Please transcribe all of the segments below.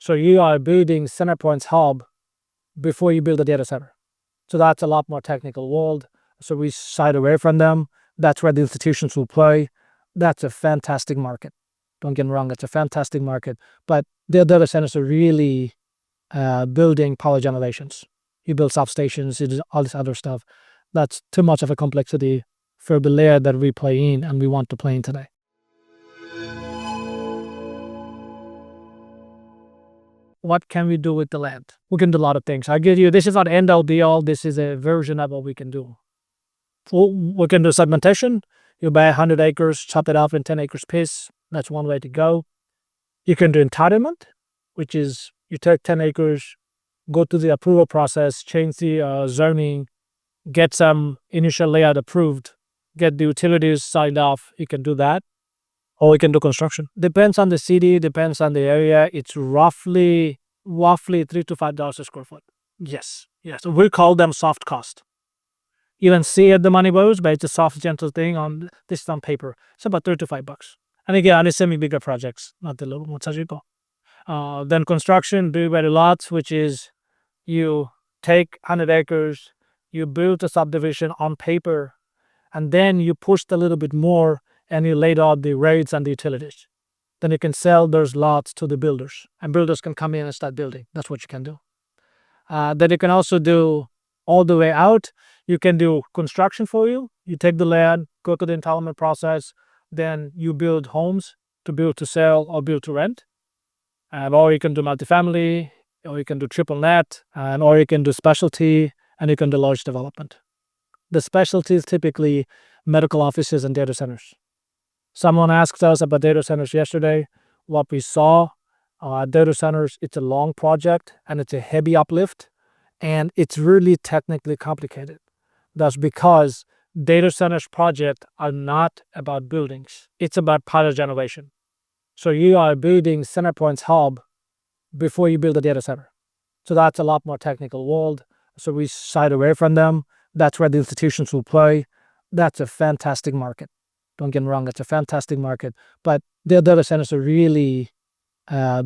So you are building center points hub before you build a data center. So that's a lot more technical world. So we shy away from them. That's where the institutions will play. That's a fantastic market. Don't get me wrong, it's a fantastic market. But the data centers are really building power generations. You build substations, you do all this other stuff. That's too much of a complexity for the layer that we play in and we want to play in today. What can we do with the land? We can do a lot of things. I give you, this is not end all be all. This is a version of what we can do. We can do segmentation. You buy 100 acres, chop it up in 10 acres piece. That's one way to go. You can do entitlement, which is you take 10 acres, go to the approval process, change the zoning, get some initial layout approved, get the utilities signed off. You can do that. Or we can do construction. Depends on the city, depends on the area. It's roughly $3 to $5 a square foot. Yes. So we call them soft cost. You don't see it, the money goes, but it's a soft, gentle thing on this on paper. It's about $3 to $5. And again, it's semi-bigger projects, not the little ones as you go. Then construction, do by the lots, which is you take 100 acres, you build a subdivision on paper, and then you push a little bit more and you laid out the rates and the utilities. Then you can sell those lots to the builders, and builders can come in and start building. That's what you can do. Then you can also do all the way out. You can do construction for you. You take the land, go to the entitlement process, then you build homes to build to sell or build to rent. Or you can do multifamily, or you can do triple net, or you can do specialty, and you can do large development. The specialty is typically medical offices and data centers. Someone asked us about data centers yesterday. What we saw, data centers, it's a long project and it's a heavy uplift and it's really technically complicated. That's because data centers projects are not about buildings. It's about power generation. So you are building center points hub before you build a data center. So that's a lot more technical world. So we shy away from them. That's where the institutions will play. That's a fantastic market. Don't get me wrong, it's a fantastic market. But the data centers are really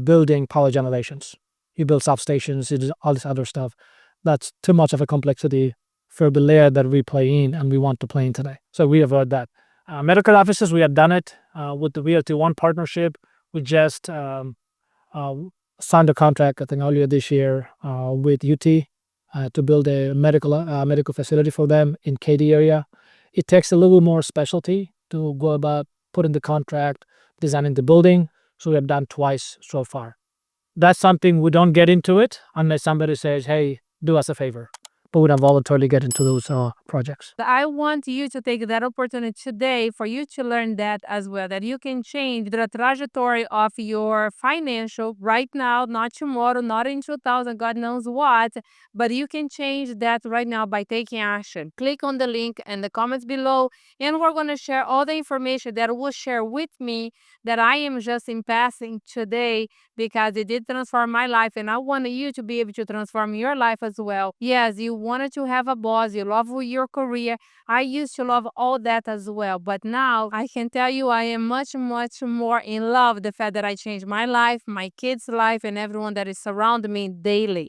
building power generations. You build substations, you do all this other stuff. That's too much of a complexity for the layer that we play in and we want to play in today. So we avoid that. Medical offices, we have done it with the VLT1 partnership. We just signed a contract, I think earlier this year, with UT to build a medical facility for them in KD area. It takes a little more specialty to go about putting the contract, designing the building. So we have done twice so far. That's something we don't get into it unless somebody says, hey, do us a favor. But we don't voluntarily get into those projects. I want you to take that opportunity today for you to learn that as well, that you can change the trajectory of your financial right now, not tomorrow, not in 2000, God knows what, but you can change that right now by taking action. Click on the link in the comments below, and we're going to share all the information that will share with me that I am just in passing today because it did transform my life, and I want you to be able to transform your life as well. Yes, you wanted to have a boss, you love your career. I used to love all that as well, but now I can tell you I am much, much more in love with the fact that I changed my life, my kids' life, and everyone that is surrounding me daily.